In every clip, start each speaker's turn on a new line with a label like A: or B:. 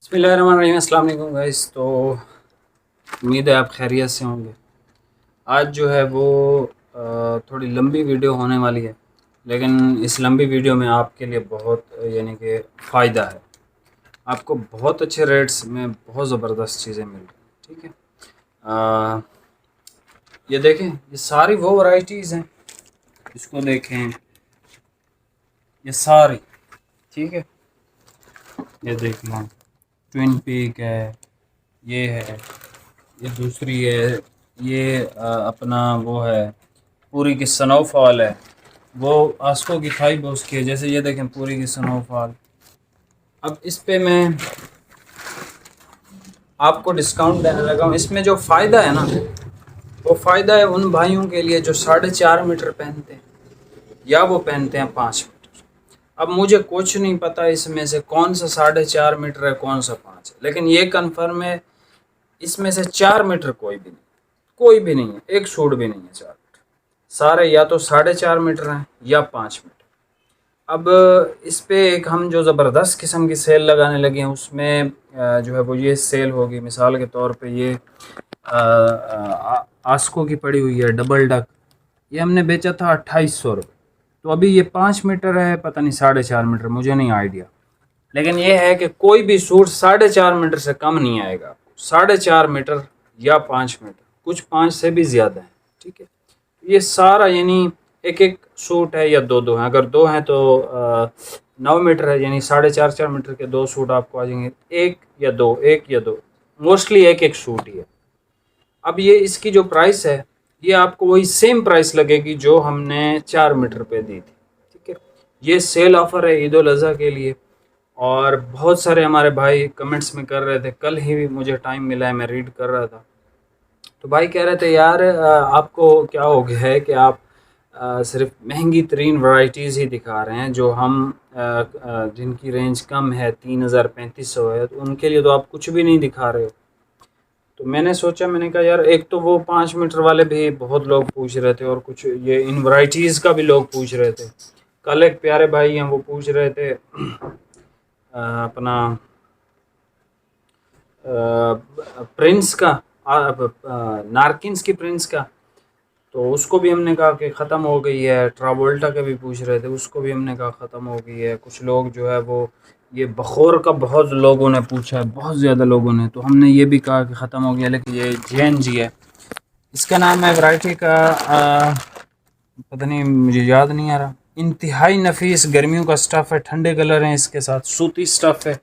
A: बिस्मिल्लाहिर्रहमानिर्रहीम। अस्सलाम वालेकुम गाइस। तो उम्मीद है आप खैरियत से होंगे। आज जो है वो थोड़ी लंबी वीडियो होने वाली है, लेकिन इस लंबी वीडियो में आपके लिए बहुत यानी कि फ़ायदा है। आपको बहुत अच्छे रेट्स में बहुत ज़बरदस्त चीज़ें मिल रही हैं। ठीक है, ये देखें, ये सारी वो वैरायटीज़ हैं, इसको देखें, ये सारी। ठीक है, ये देख लो, ट्विन पीक है, ये है, ये दूसरी है, ये अपना वो है, पूरी की स्नोफॉल है, वो आस्को की थाई बोस की है। जैसे ये देखें, पूरी की स्नोफॉल। अब इस पे मैं आपको डिस्काउंट देने लगा हूँ। इसमें जो फ़ायदा है ना, वो फ़ायदा है उन भाइयों के लिए जो 4.5 मीटर पहनते हैं या वो पहनते हैं 5 मीटर। अब मुझे कुछ नहीं पता इसमें से कौन सा 4.5 मीटर है, कौन सा 5 है, लेकिन ये कन्फर्म है इसमें से 4 मीटर कोई भी नहीं, कोई भी नहीं है, एक सूट भी नहीं है 4 मीटर। सारे या तो 4.5 मीटर हैं या 5 मीटर। अब इस पे एक हम जो ज़बरदस्त किस्म की सेल लगाने लगे हैं, उसमें जो है वो ये सेल होगी। मिसाल के तौर पे ये आस्को की पड़ी हुई है डबल डक, ये हमने बेचा था 2800 रुपये। तो अभी ये 5 मीटर है, पता नहीं 4.5 मीटर, मुझे नहीं आइडिया। लेकिन ये है कि कोई भी सूट 4.5 मीटर से कम नहीं आएगा आपको। 4.5 मीटर या 5 मीटर, कुछ 5 से भी ज़्यादा है। ठीक है, ये सारा यानी एक एक सूट है या दो दो हैं। अगर दो हैं तो 9 मीटर है, यानी 4.5 4 मीटर के दो सूट आपको आ जाएंगे। एक या दो, एक या दो, मोस्टली एक एक सूट ही है। अब ये इसकी जो प्राइस है, ये आपको वही सेम प्राइस लगेगी जो हमने 4 मीटर पे दी थी। ठीक है, ये सेल ऑफ़र है ईद उल अज़हा के लिए। और बहुत सारे हमारे भाई कमेंट्स में कर रहे थे, कल ही मुझे टाइम मिला है, मैं रीड कर रहा था। तो भाई कह रहे थे यार आपको क्या हो गया है कि आप सिर्फ महंगी तरीन वैराइटीज़ ही दिखा रहे हैं, जो हम जिनकी रेंज कम है, 3000 3500 है, तो उनके लिए तो आप कुछ भी नहीं दिखा रहे हो। तो मैंने सोचा, मैंने कहा यार, एक तो वो 5 मीटर वाले भी बहुत लोग पूछ रहे थे, और कुछ ये इन वैराइटीज़ का भी लोग पूछ रहे थे। कल एक प्यारे भाई हैं, वो पूछ रहे थे अपना प्रिंस का, नारकिन्स की प्रिंस का। तो उसको भी हमने कहा कि ख़त्म हो गई है। ट्रावोल्टा का भी पूछ रहे थे, उसको भी हमने कहा ख़त्म हो गई है। कुछ लोग जो है वो ये बखोर का बहुत लोगों ने पूछा है, बहुत ज़्यादा लोगों ने, तो हमने ये भी कहा कि ख़त्म हो गया। लेकिन ये JNG है, इसका नाम है वैरायटी का पता नहीं, मुझे याद नहीं आ रहा। इंतहाई नफीस गर्मियों का स्टफ़ है, ठंडे कलर हैं इसके साथ, सूती स्टफ़ है।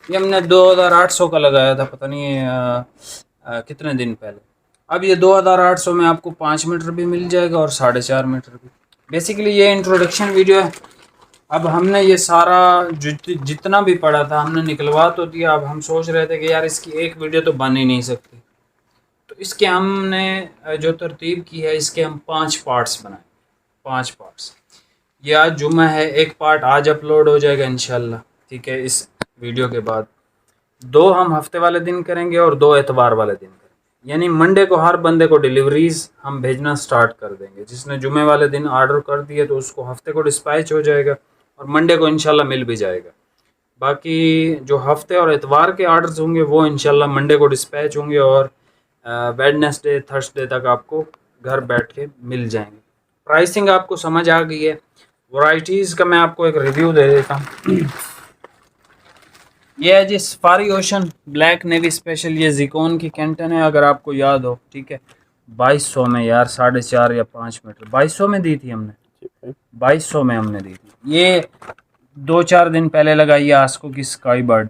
A: ये हमने 2800 का लगाया था, पता नहीं कितने दिन पहले। अब ये 2800 में आपको 5 मीटर भी मिल जाएगा और 4.5 मीटर भी। बेसिकली ये इंट्रोडक्शन वीडियो है। अब हमने ये सारा जितना भी पड़ा था हमने निकलवा तो दिया। अब हम सोच रहे थे कि यार इसकी एक वीडियो तो बन ही नहीं सकती, तो इसके हमने जो तरतीब की है, इसके हम 5 पार्ट्स बनाए। 5 पार्ट्स। ये आज जुम्मा है, एक पार्ट आज अपलोड हो जाएगा इंशाल्लाह। ठीक है, इस वीडियो के बाद 2 हम हफ्ते वाले दिन करेंगे और 2 एतवार वाले दिन करेंगे। यानी मंडे को हर बंदे को डिलीवरीज हम भेजना स्टार्ट कर देंगे। जिसने जुमे वाले दिन ऑर्डर कर दिए तो उसको हफ्ते को डिस्पैच हो जाएगा और मंडे को इंशाल्लाह मिल भी जाएगा। बाकी जो हफ्ते और एतवार के ऑर्डर्स होंगे वो इंशाल्लाह मंडे को डिस्पैच होंगे और वेडनेसडे थर्सडे तक आपको घर बैठ के मिल जाएंगे। प्राइसिंग आपको समझ आ गई है। वैराइटीज़ का मैं आपको एक रिव्यू दे देता हूँ। ये है जी Safari ocean black navy special, ये जिकोन की कैंटन है, अगर आपको याद हो। ठीक है, 2200 में यार, 4.5 या 5 मीटर 2200 में दी थी हमने, 2200 में हमने दी थी। ये 2-4 दिन पहले लगाई है आस्को की स्काई बर्ड।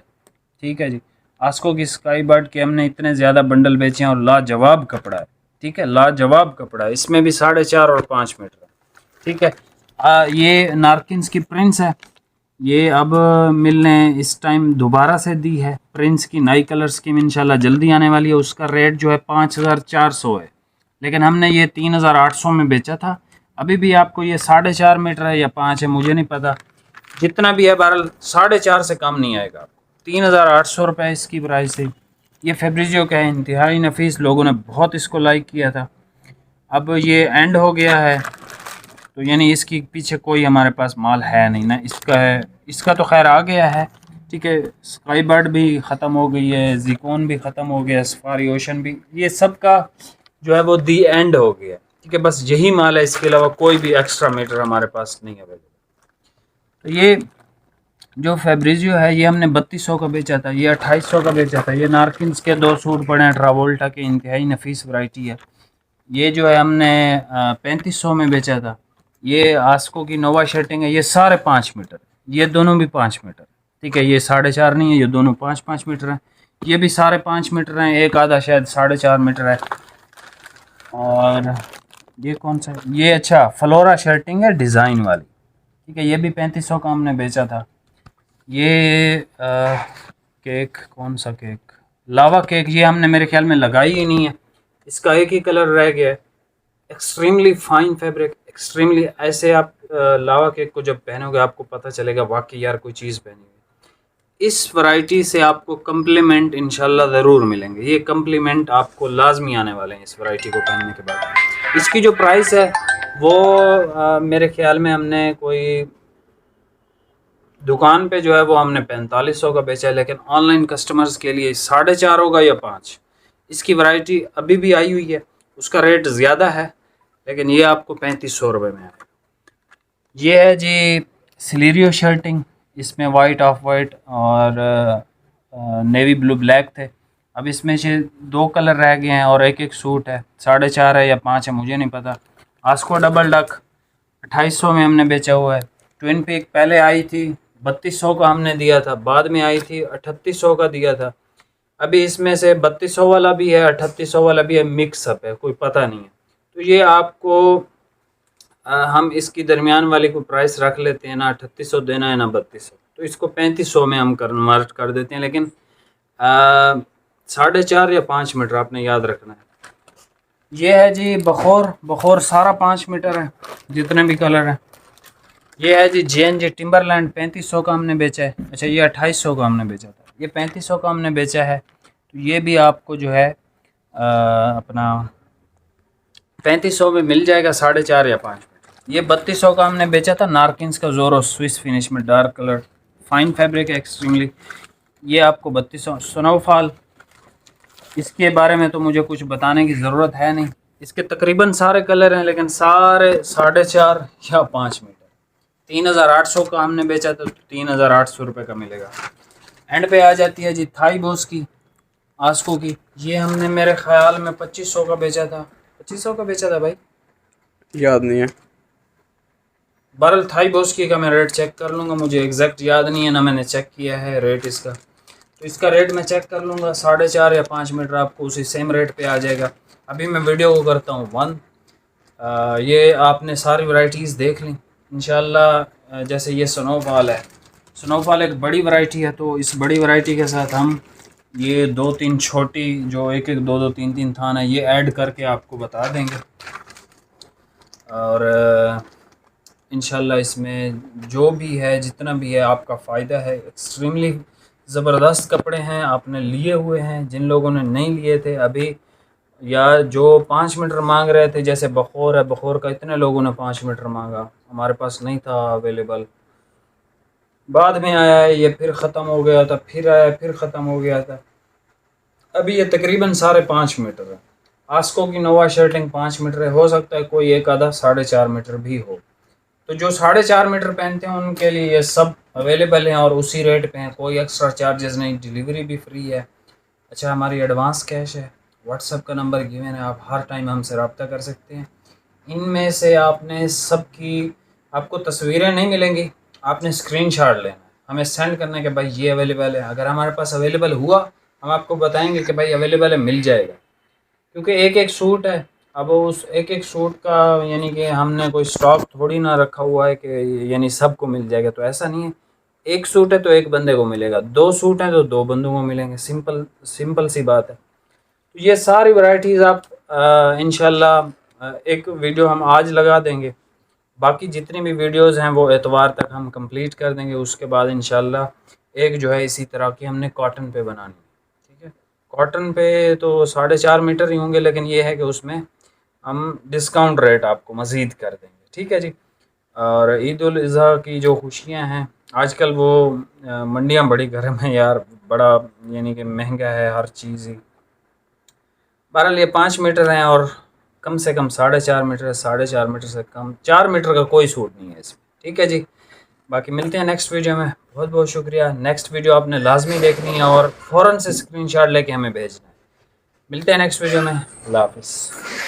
A: ठीक है जी, आस्को की स्काई बर्ड के हमने इतने ज़्यादा बंडल बेचे हैं और लाजवाब कपड़ा है। ठीक है, लाजवाब कपड़ा है, इसमें भी 4.5 और 5 मीटर है। ठीक है, ये नारकिन्स की प्रिंस है। ये अब मिलने इस टाइम दोबारा से दी है। प्रिंस की नई कलर स्कीम इंशाल्लाह जल्दी आने वाली है। उसका रेट जो है 5400 है, लेकिन हमने ये 3800 में बेचा था। अभी भी आपको ये 4.5 मीटर है या 5 है, मुझे नहीं पता, जितना भी है बहरहाल 4.5 से कम नहीं आएगा। 3800 रुपये इसकी प्राइस है। ये फेब्रिजियो का है, इंतहाई नफीस, लोगों ने बहुत इसको लाइक किया था। अब ये एंड हो गया है, तो यानी इसकी पीछे कोई हमारे पास माल है नहीं ना, इसका है, इसका तो खैर आ गया है। ठीक है। स्काई बर्ड भी ख़त्म हो गई है, जिकोन भी ख़त्म हो गया, सफारी ओशन भी, ये सब का जो है वो दी एंड हो गया। ठीक है, बस यही माल है, इसके अलावा कोई भी एक्स्ट्रा मीटर हमारे पास नहीं अवेलेबल। तो ये जो फेब्रिजियो है ये हमने 3200 का बेचा था, ये 2800 का बेचा था। ये नारकिन्स के 2 सूट पड़े हैं ट्रावोल्टा के, इंतहाई नफीस वैरायटी है। ये जो है हमने 3500 में बेचा था। ये आस्को की नोवा शर्टिंग है, ये सारे 5 मीटर, ये दोनों भी 5 मीटर। ठीक है, ये 4.5 नहीं है, ये दोनों 5-5 मीटर हैं। ये भी सारे 5 मीटर हैं, एक आधा शायद 4.5 मीटर है। और ये कौन सा है? ये अच्छा फ्लोरा शर्टिंग है डिज़ाइन वाली। ठीक है, ये भी 3500 का हमने बेचा था। ये केक, कौन सा केक? लावा केक। ये हमने मेरे ख्याल में लगाई ही नहीं है, इसका एक ही कलर रह गया है। एक्सट्रीमली फाइन फैब्रिक, एक्सट्रीमली, ऐसे आप लावा केक को जब पहनोगे आपको पता चलेगा वाकई यार कोई चीज़ पहनी हुई। इस वैरायटी से आपको कम्प्लीमेंट इंशाल्लाह ज़रूर मिलेंगे, ये कम्प्लीमेंट आपको लाजमी आने वाले हैं इस वैरायटी को पहनने के बाद। इसकी जो प्राइस है वो मेरे ख्याल में हमने कोई दुकान पे जो है वो हमने 4500 का बेचा है, लेकिन ऑनलाइन कस्टमर्स के लिए 4.5 होगा या 5। इसकी वैरायटी अभी भी आई हुई है, उसका रेट ज़्यादा है, लेकिन ये आपको 3500 रुपये में आएगा। ये है जी सिलेरियो शर्टिंग, इसमें वाइट, ऑफ वाइट और नेवी ब्लू ब्लैक थे। अब इसमें से 2 कलर रह गए हैं और एक एक सूट है। 4.5 है या 5 है मुझे नहीं पता। आस्को डबल डक 2800 में हमने बेचा हुआ है। ट्विन पीक पहले आई थी 3200 का हमने दिया था, बाद में आई थी 3800 का दिया था। अभी इसमें से 3200 वाला भी है, 3800 वाला भी है, मिक्स अप है, कोई पता नहीं है। तो ये आपको हम इसकी दरमियान वाली को प्राइस रख लेते हैं, ना 3800 देना है ना 3200, तो इसको 3500 में हम कन्वर्ट कर देते हैं। लेकिन 4.5 या 5 मीटर आपने याद रखना है। ये है जी बखोर, बखोर सारा 5 मीटर है, जितने भी कलर हैं। ये है जी JNJ टिम्बरलैंड, 3500 का हमने बेचा है। अच्छा, ये 2800 का हमने बेचा था, ये 3500 का हमने बेचा है। तो ये भी आपको जो है अपना 3500 में मिल जाएगा, 4.5 या 5 मीटर। ये 3200 का हमने बेचा था, नारकिन्स का ज़ोरो स्विस फिनिश में, डार्क कलर, फाइन फैब्रिक है एक्सट्रीमली। ये आपको 3200। स्नोफॉल, इसके बारे में तो मुझे कुछ बताने की ज़रूरत है नहीं, इसके तकरीबन सारे कलर हैं, लेकिन सारे 4.5 या 5 मीटर। 3800 का हमने बेचा था, तो 3800 रुपये का मिलेगा। एंड पे आ जाती है जी थाई बॉस की, आस्को की। ये हमने मेरे ख्याल में 2500 का बेचा था, 2500 का बेचा था भाई,
B: याद नहीं है।
A: बहरहाल थाई बॉस की का मैं रेट चेक कर लूँगा, मुझे एग्जैक्ट याद नहीं है ना, मैंने चेक किया है रेट इसका। तो इसका रेट मैं चेक कर लूँगा, 4.5 या 5 मीटर आपको उसी सेम रेट पे आ जाएगा। अभी मैं वीडियो को करता हूँ बंद। ये आपने सारी वैरायटीज़ देख ली इंशाल्लाह। जैसे ये स्नोफॉल है, स्नोफॉल एक बड़ी वैरायटी है, तो इस बड़ी वैरायटी के साथ हम ये 2-3 छोटी जो एक एक 2-2 3-3 थान है, ये ऐड करके आपको बता देंगे। और इंशाल्लाह इसमें जो भी है, जितना भी है, आपका फ़ायदा है। एक्सट्रीमली ज़बरदस्त कपड़े हैं, आपने लिए हुए हैं। जिन लोगों ने नहीं लिए थे अभी, या जो 5 मीटर मांग रहे थे, जैसे बखोर है, बखोर का इतने लोगों ने 5 मीटर मांगा, हमारे पास नहीं था अवेलेबल, बाद में आया है, ये फिर ख़त्म हो गया था, फिर आया, फिर ख़त्म हो गया था। अभी ये तकरीबन सारे 5 मीटर है। आस्को की नोवा शर्टिंग 5 मीटर है, हो सकता है कोई एक आधा 4.5 मीटर भी हो। तो जो 4.5 मीटर पहनते हैं उनके लिए ये सब अवेलेबल हैं और उसी रेट पे हैं, कोई एक्स्ट्रा चार्जेस नहीं, डिलीवरी भी फ्री है। अच्छा, हमारी एडवांस कैश है, व्हाट्सएप का नंबर गिवन है, आप हर टाइम हमसे रब्ता कर सकते हैं। इनमें से आपने सबकी, आपको तस्वीरें नहीं मिलेंगी, आपने स्क्रीनशॉट लेना है, हमें सेंड करना है कि भाई ये अवेलेबल है। अगर हमारे पास अवेलेबल हुआ हम आपको बताएंगे कि भाई अवेलेबल है, मिल जाएगा। क्योंकि एक एक सूट है, अब उस एक एक सूट का यानी कि हमने कोई स्टॉक थोड़ी ना रखा हुआ है कि यानी सबको मिल जाएगा, तो ऐसा नहीं है। एक सूट है तो एक बंदे को मिलेगा, 2 सूट हैं तो 2 बंदों को मिलेंगे, सिंपल सिंपल सी बात है। तो ये सारी वैरायटीज़ आप इंशाल्लाह एक वीडियो हम आज लगा देंगे, बाकी जितनी भी वीडियोस हैं वो एतवार तक हम कंप्लीट कर देंगे। उसके बाद इंशाल्लाह एक जो है इसी तरह की हमने कॉटन पे बनानी, ठीक है। कॉटन पे तो 4.5 मीटर ही होंगे, लेकिन ये है कि उसमें हम डिस्काउंट रेट आपको मज़ीद कर देंगे, ठीक है जी। और ईद उल अज़हा की जो खुशियाँ हैं आजकल वो मंडियाँ बड़ी गर्म है यार, बड़ा यानी कि महंगा है हर चीज़ ही। बहरहाल ये 5 मीटर हैं और कम से कम 4.5 मीटर, 4.5 मीटर से कम 4 मीटर का कोई सूट नहीं है इसमें। ठीक है जी, बाकी मिलते हैं नेक्स्ट वीडियो में। बहुत बहुत शुक्रिया। नेक्स्ट वीडियो आपने लाजमी देखनी है और फ़ौरन से स्क्रीनशॉट लेके हमें भेजना है। मिलते हैं नेक्स्ट वीडियो में। अल्लाह हाफिज़।